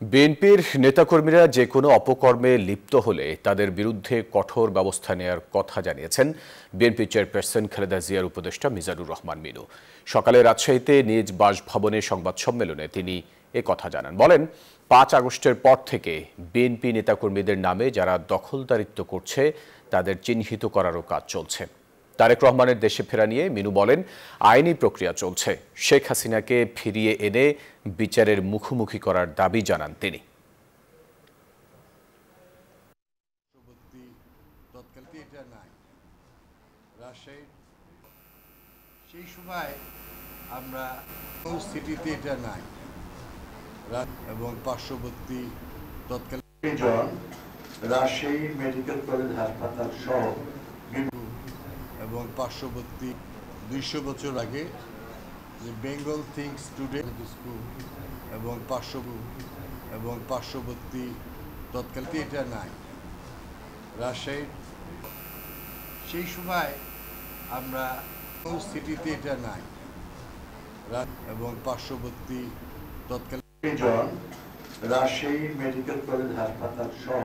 বিএনপির নেতাকর্মীরা যে কোনো অপকর্মে লিপ্ত হলে তাদের বিরুদ্ধে কঠোর ব্যবস্থা নেওয়ার কথা জানিয়েছেন বিএনপি চেয়ারপারসন খালেদা জিয়ার উপদেষ্টা মিজানুর রহমান মিনু। সকালে রাজশাহীতে নিজ বাসভবনে সংবাদ সম্মেলনে তিনি কথা জানান। বলেন, ৫ আগস্টের পর থেকে বিএনপি নেতাকর্মীদের নামে যারা দখলদারিত্ব করছে তাদের চিহ্নিত করারও কাজ চলছে। তারেক রহমানের দেশে ফেরা নিয়ে মিনু বলেন, আইনি প্রক্রিয়া চলছে। শেখ হাসিনাকে ফিরিয়ে এনে বিচারের মুখোমুখি করার দাবি জানান তিনি। সেই সময় আমরা সিটিতে এটা নাই এবং পার্শ্ববর্তী তৎকালীন রাজশাহী মেডিকেল কলেজ হাসপাতাল সহ এবং পার্শ্ববর্তী ২০০ বছর আগে যে বেঙ্গল থিংস টুডে স্কুল এবং পার্শ্ববর্তী তৎকালীন এটা নাই রাজশাহীর সেই সময় আমরা সিটিতে এটা নাই এবং পার্শ্ববর্তী তৎকালীন রাজশাহী মেডিকেল কলেজ হাসপাতাল সহ